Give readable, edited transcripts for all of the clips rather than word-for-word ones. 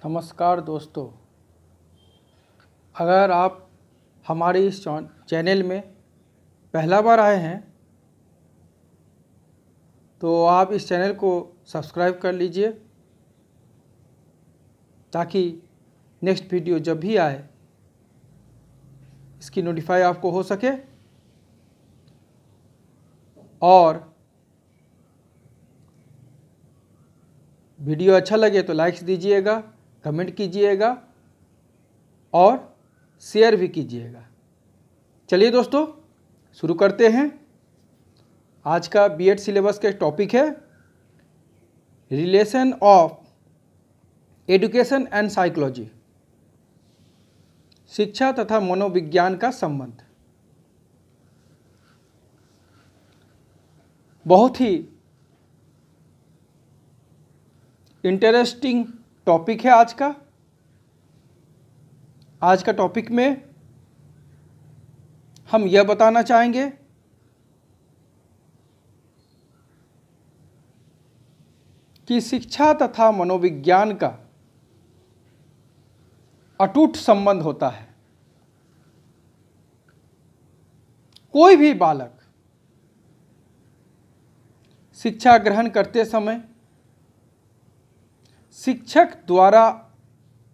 नमस्कार दोस्तों, अगर आप हमारे इस चैनल में पहला बार आए हैं तो आप इस चैनल को सब्सक्राइब कर लीजिए ताकि नेक्स्ट वीडियो जब भी आए इसकी नोटिफाई आपको हो सके। और वीडियो अच्छा लगे तो लाइक्स दीजिएगा, कमेंट कीजिएगा और शेयर भी कीजिएगा। चलिए दोस्तों, शुरू करते हैं। आज का बीएड सिलेबस का टॉपिक है relation of education and psychology, शिक्षा तथा मनोविज्ञान का संबंध। बहुत ही इंटरेस्टिंग टॉपिक है आज का। आज का टॉपिक में हम यह बताना चाहेंगे कि शिक्षा तथा मनोविज्ञान का अटूट संबंध होता है। कोई भी बालक शिक्षा ग्रहण करते समय शिक्षक द्वारा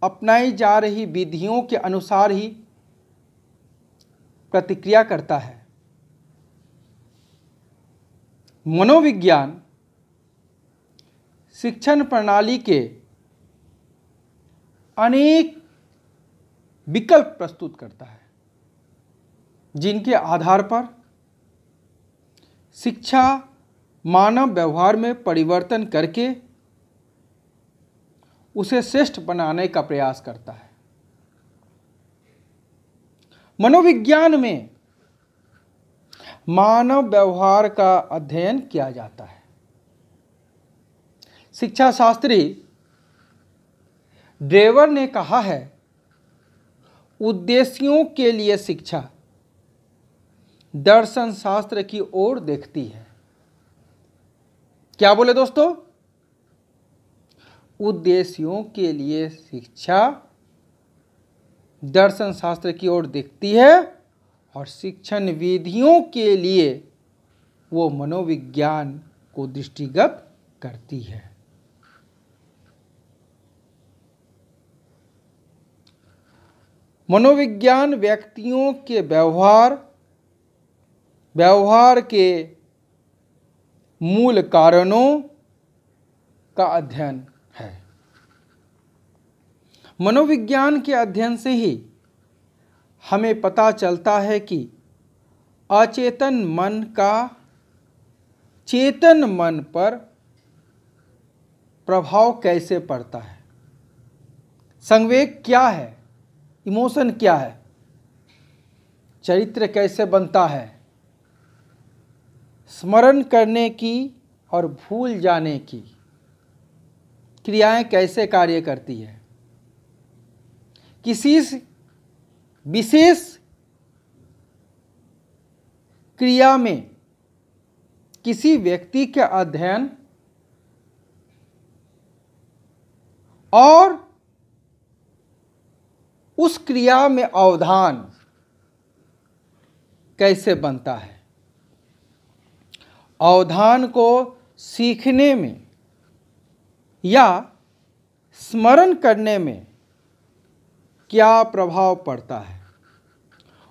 अपनाई जा रही विधियों के अनुसार ही प्रतिक्रिया करता है। मनोविज्ञान शिक्षण प्रणाली के अनेक विकल्प प्रस्तुत करता है जिनके आधार पर शिक्षा मानव व्यवहार में परिवर्तन करके उसे श्रेष्ठ बनाने का प्रयास करता है। मनोविज्ञान में मानव व्यवहार का अध्ययन किया जाता है। शिक्षा शास्त्री ड्रेवर ने कहा है, उद्देश्यों के लिए शिक्षा दर्शन शास्त्र की ओर देखती है। क्या बोले दोस्तों? उद्देश्यों के लिए शिक्षा दर्शन शास्त्र की ओर देखती है और शिक्षण विधियों के लिए वो मनोविज्ञान को दृष्टिगत करती है। मनोविज्ञान व्यक्तियों के व्यवहार के मूल कारणों का अध्ययन है। मनोविज्ञान के अध्ययन से ही हमें पता चलता है कि अचेतन मन का चेतन मन पर प्रभाव कैसे पड़ता है, संवेग क्या है, इमोशन क्या है, चरित्र कैसे बनता है, स्मरण करने की और भूल जाने की क्रियाएं कैसे कार्य करती है, किसी विशेष क्रिया में किसी व्यक्ति के अध्ययन और उस क्रिया में अवधान कैसे बनता है, अवधान को सीखने में या स्मरण करने में क्या प्रभाव पड़ता है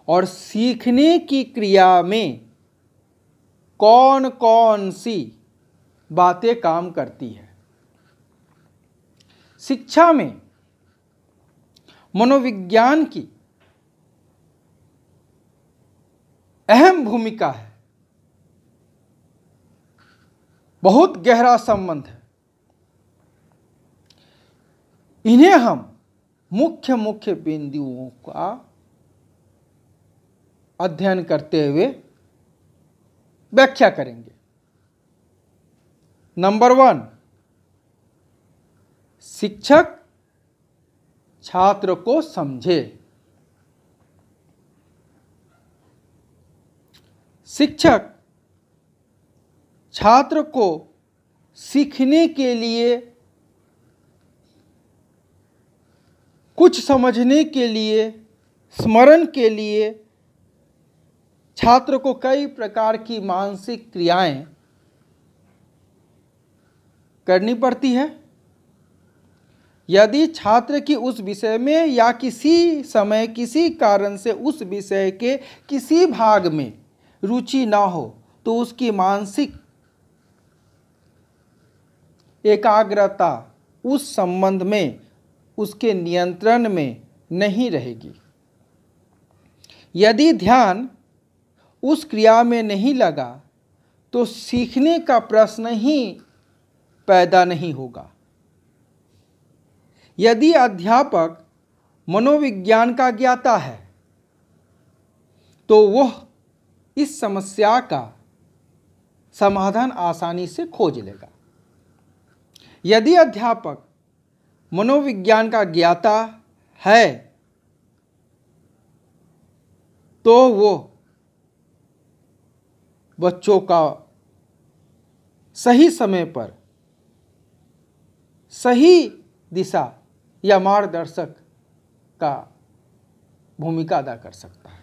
और सीखने की क्रिया में कौन कौन सी बातें काम करती है। शिक्षा में मनोविज्ञान की अहम भूमिका है, बहुत गहरा संबंध है। इन्हें हम मुख्य बिंदुओं का अध्ययन करते हुए व्याख्या करेंगे। नंबर 1, शिक्षक छात्र को समझे। शिक्षक छात्र को सीखने के लिए कुछ समझने के लिए, स्मरण के लिए छात्र को कई प्रकार की मानसिक क्रियाएं करनी पड़ती है। यदि छात्र की उस विषय में या किसी समय किसी कारण से उस विषय के किसी भाग में रुचि ना हो तो उसकी मानसिक एकाग्रता उस संबंध में, उसके नियंत्रण में नहीं रहेगी। यदि ध्यान उस क्रिया में नहीं लगा तो सीखने का प्रश्न ही पैदा नहीं होगा। यदि अध्यापक मनोविज्ञान का ज्ञाता है तो वह इस समस्या का समाधान आसानी से खोज लेगा। यदि अध्यापक मनोविज्ञान का ज्ञाता है तो वो बच्चों का सही समय पर सही दिशा या मार्गदर्शक का भूमिका अदा कर सकता है।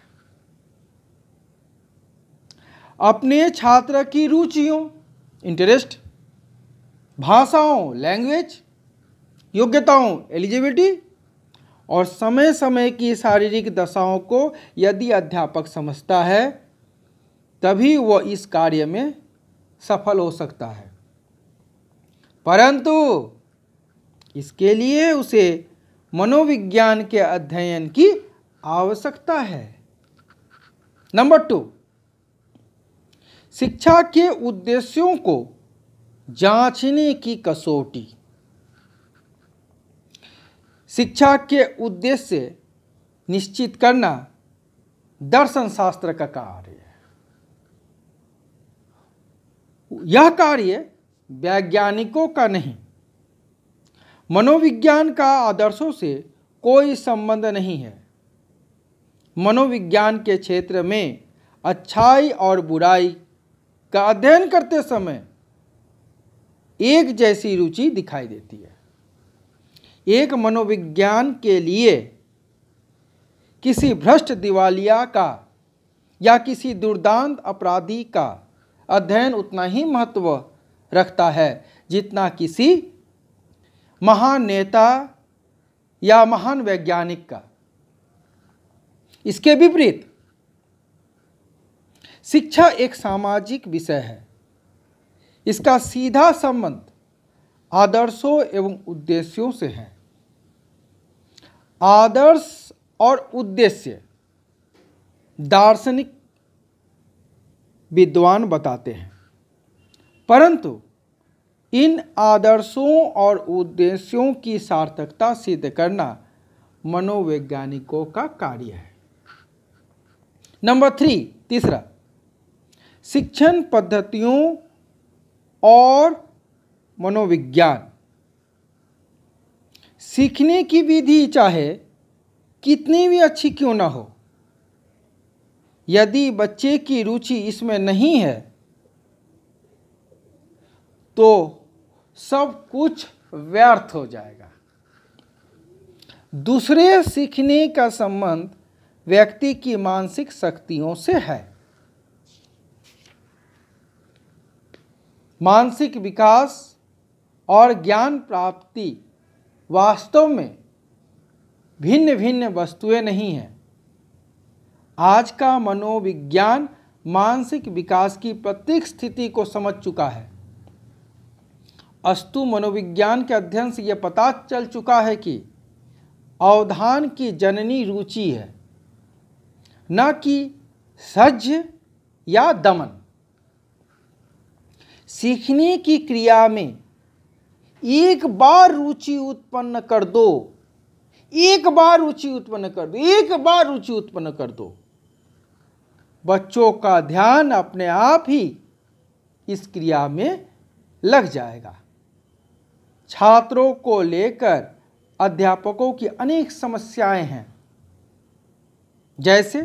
अपने छात्र की रुचियों, इंटरेस्ट, भाषाओं, लैंग्वेज, योग्यताओं, एलिजिबिलिटी और समय समय की शारीरिक दशाओं को यदि अध्यापक समझता है तभी वह इस कार्य में सफल हो सकता है। परंतु इसके लिए उसे मनोविज्ञान के अध्ययन की आवश्यकता है। नंबर 2, शिक्षा के उद्देश्यों को जांचने की कसौटी। शिक्षा के उद्देश्य निश्चित करना दर्शन शास्त्र का कार्य है। यह कार्य वैज्ञानिकों का नहीं, मनोविज्ञान का आदर्शों से कोई संबंध नहीं है। मनोविज्ञान के क्षेत्र में अच्छाई और बुराई का अध्ययन करते समय एक जैसी रुचि दिखाई देती है। एक मनोविज्ञान के लिए किसी भ्रष्ट दिवालिया का या किसी दुर्दांत अपराधी का अध्ययन उतना ही महत्व रखता है जितना किसी महान नेता या महान वैज्ञानिक का। इसके विपरीत शिक्षा एक सामाजिक विषय है। इसका सीधा संबंध आदर्शों एवं उद्देश्यों से है। आदर्श और उद्देश्य दार्शनिक विद्वान बताते हैं, परंतु इन आदर्शों और उद्देश्यों की सार्थकता सिद्ध करना मनोवैज्ञानिकों का कार्य है। नंबर 3, तीसरा, शिक्षण पद्धतियों और मनोविज्ञान। सीखने की विधि चाहे कितनी भी अच्छी क्यों ना हो, यदि बच्चे की रुचि इसमें नहीं है तो सब कुछ व्यर्थ हो जाएगा। दूसरे सीखने का संबंध व्यक्ति की मानसिक शक्तियों से है। मानसिक विकास और ज्ञान प्राप्ति वास्तव में भिन्न भिन्न वस्तुएं नहीं हैं। आज का मनोविज्ञान मानसिक विकास की प्रत्येक स्थिति को समझ चुका है। अस्तु मनोविज्ञान के अध्ययन से यह पता चल चुका है कि अवधान की जननी रुचि है, न कि सह्य या दमन। सीखने की क्रिया में एक बार रुचि उत्पन्न कर दो, एक बार रुचि उत्पन्न कर दो, एक बार रुचि उत्पन्न कर दो, बच्चों का ध्यान अपने आप ही इस क्रिया में लग जाएगा। छात्रों को लेकर अध्यापकों की अनेक समस्याएं हैं, जैसे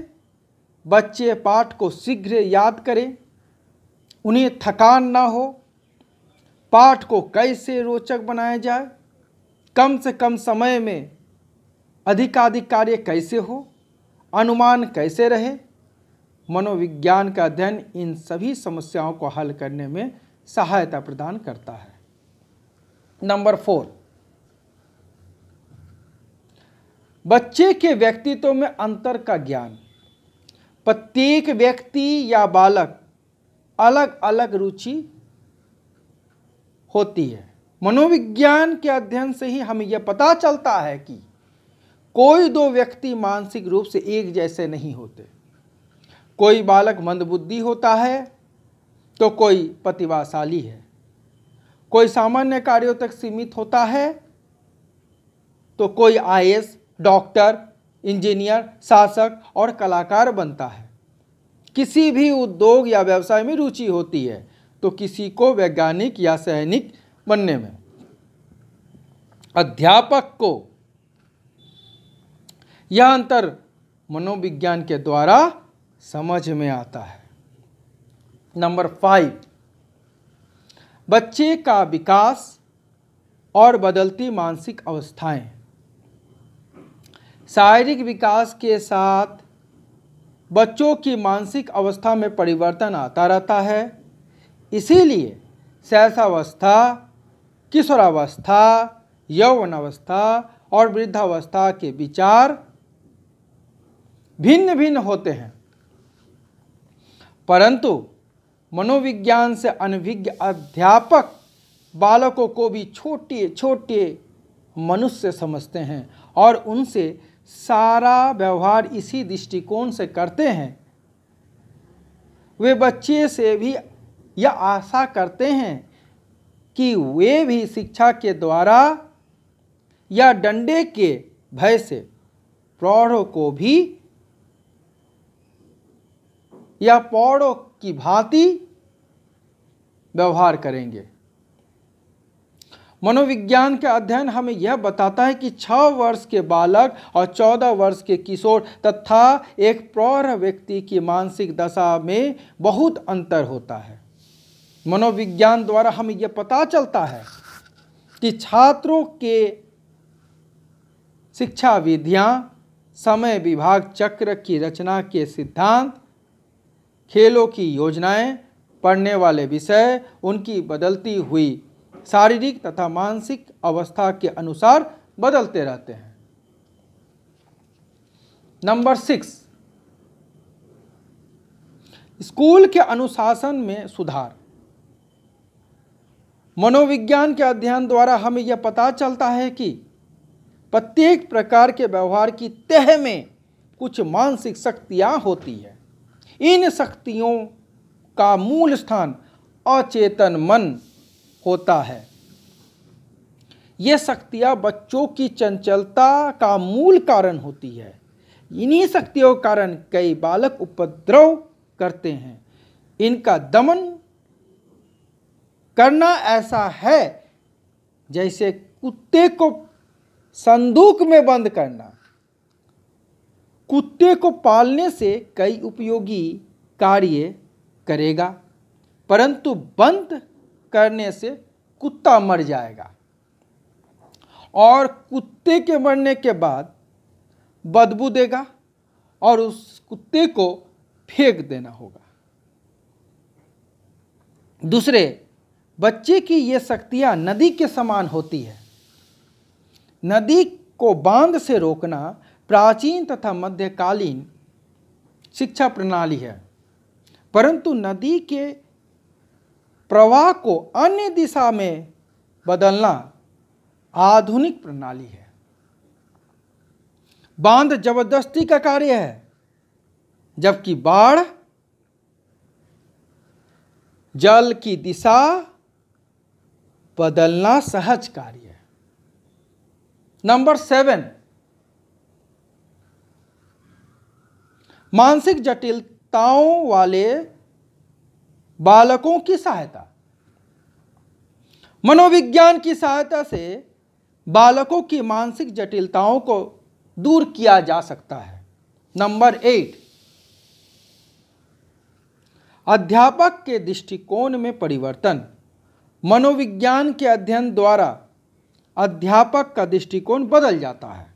बच्चे पाठ को शीघ्र याद करें, उन्हें थकान ना हो, पाठ को कैसे रोचक बनाया जाए, कम से कम समय में अधिकाधिक कार्य कैसे हो, अनुमान कैसे रहे। मनोविज्ञान का अध्ययन इन सभी समस्याओं को हल करने में सहायता प्रदान करता है। नंबर 4, बच्चे के व्यक्तित्व में अंतर का ज्ञान। प्रत्येक व्यक्ति या बालक अलग अलग रुचि होती है। मनोविज्ञान के अध्ययन से ही हमें यह पता चलता है कि कोई दो व्यक्ति मानसिक रूप से एक जैसे नहीं होते। कोई बालक मंदबुद्धि होता है तो कोई प्रतिभाशाली है। कोई सामान्य कार्यों तक सीमित होता है तो कोई आईएएस, डॉक्टर, इंजीनियर, शासक और कलाकार बनता है। किसी भी उद्योग या व्यवसाय में रुचि होती है तो किसी को वैज्ञानिक या सैनिक बनने में। अध्यापक को यह अंतर मनोविज्ञान के द्वारा समझ में आता है। नंबर 5, बच्चे का विकास और बदलती मानसिक अवस्थाएं। शारीरिक विकास के साथ बच्चों की मानसिक अवस्था में परिवर्तन आता रहता है। इसीलिए शैशवावस्था, किशोरावस्था, यौवनावस्था और वृद्धावस्था के विचार भिन्न भिन्न होते हैं। परंतु मनोविज्ञान से अनभिज्ञ अध्यापक बालकों को भी छोटे छोटे मनुष्य समझते हैं और उनसे सारा व्यवहार इसी दृष्टिकोण से करते हैं। वे बच्चे से भी यह आशा करते हैं कि वे भी शिक्षा के द्वारा या डंडे के भय से प्रौढ़ों को भी या पौड़ों की भांति व्यवहार करेंगे। मनोविज्ञान का अध्ययन हमें यह बताता है कि 6 वर्ष के बालक और 14 वर्ष के किशोर तथा एक प्रौढ़ व्यक्ति की मानसिक दशा में बहुत अंतर होता है। मनोविज्ञान द्वारा हमें यह पता चलता है कि छात्रों के शिक्षा विधियां, समय विभाग चक्र की रचना के सिद्धांत, खेलों की योजनाएं, पढ़ने वाले विषय उनकी बदलती हुई शारीरिक तथा मानसिक अवस्था के अनुसार बदलते रहते हैं। नंबर 6, स्कूल के अनुशासन में सुधार। मनोविज्ञान के अध्ययन द्वारा हमें यह पता चलता है कि प्रत्येक प्रकार के व्यवहार की तह में कुछ मानसिक शक्तियां होती है। इन शक्तियों का मूल स्थान अचेतन मन होता है। ये शक्तियां बच्चों की चंचलता का मूल कारण होती है। इन्हीं शक्तियों के कारण कई बालक उपद्रव करते हैं। इनका दमन करना ऐसा है जैसे कुत्ते को संदूक में बंद करना। कुत्ते को पालने से कई उपयोगी कार्य करेगा, परंतु बंद करने से कुत्ता मर जाएगा और कुत्ते के मरने के बाद बदबू देगा और उस कुत्ते को फेंक देना होगा। दूसरे, बच्चे की ये शक्तियां नदी के समान होती है। नदी को बांध से रोकना प्राचीन तथा मध्यकालीन शिक्षा प्रणाली है, परंतु नदी के प्रवाह को अन्य दिशा में बदलना आधुनिक प्रणाली है। बांध जबरदस्ती का कार्य है, जबकि बाढ़ जल की दिशा बदलना सहज कार्य है। नंबर 7, मानसिक जटिलताओं वाले बालकों की सहायता। मनोविज्ञान की सहायता से बालकों की मानसिक जटिलताओं को दूर किया जा सकता है। नंबर 8, अध्यापक के दृष्टिकोण में परिवर्तन। मनोविज्ञान के अध्ययन द्वारा अध्यापक का दृष्टिकोण बदल जाता है।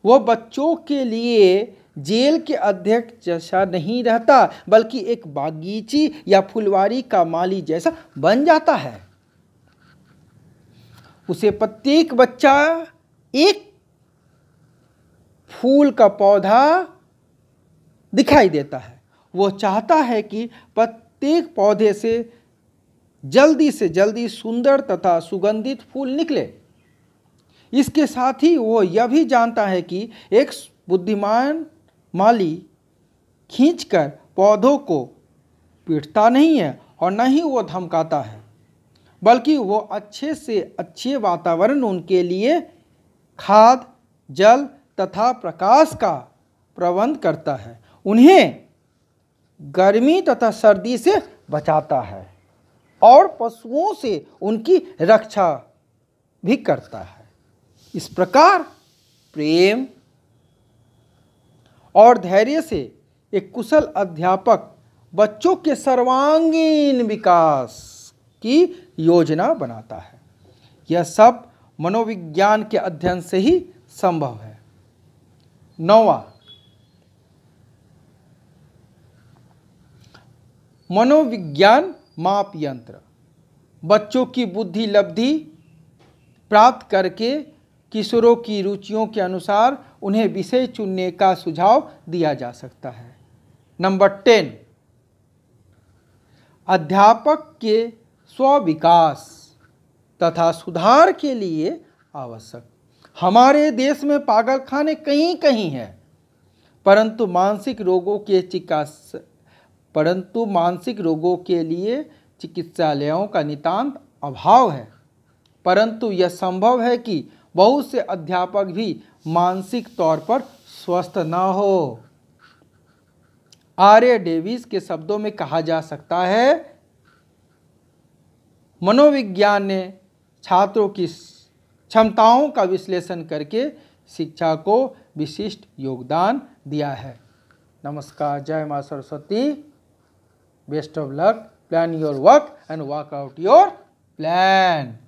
वो बच्चों के लिए जेल के अध्यक्ष जैसा नहीं रहता, बल्कि एक बागीची या फुलवारी का माली जैसा बन जाता है। उसे प्रत्येक बच्चा एक फूल का पौधा दिखाई देता है। वो चाहता है कि प्रत्येक पौधे से जल्दी सुंदर तथा सुगंधित फूल निकले। इसके साथ ही वो यह भी जानता है कि एक बुद्धिमान माली खींचकर पौधों को पीटता नहीं है और न ही वो धमकाता है, बल्कि वो अच्छे से अच्छे वातावरण उनके लिए खाद, जल तथा प्रकाश का प्रबंध करता है, उन्हें गर्मी तथा सर्दी से बचाता है और पशुओं से उनकी रक्षा भी करता है। इस प्रकार प्रेम और धैर्य से एक कुशल अध्यापक बच्चों के सर्वांगीण विकास की योजना बनाता है। यह सब मनोविज्ञान के अध्ययन से ही संभव है। 9वां, मनोविज्ञान माप यंत्र। बच्चों की बुद्धि लब्धि प्राप्त करके किशोरों की रुचियों के अनुसार उन्हें विषय चुनने का सुझाव दिया जा सकता है। नंबर 10, अध्यापक के स्व-विकास तथा सुधार के लिए आवश्यक। हमारे देश में पागलखाने कहीं कहीं हैं, परंतु मानसिक रोगों के लिए चिकित्सालयों का नितांत अभाव है। परंतु यह संभव है कि बहुत से अध्यापक भी मानसिक तौर पर स्वस्थ न हो। आर्य डेविस के शब्दों में कहा जा सकता है, मनोविज्ञान ने छात्रों की क्षमताओं का विश्लेषण करके शिक्षा को विशिष्ट योगदान दिया है। नमस्कार, जय मां Saraswati. Best of luck, plan your work and work out your plan.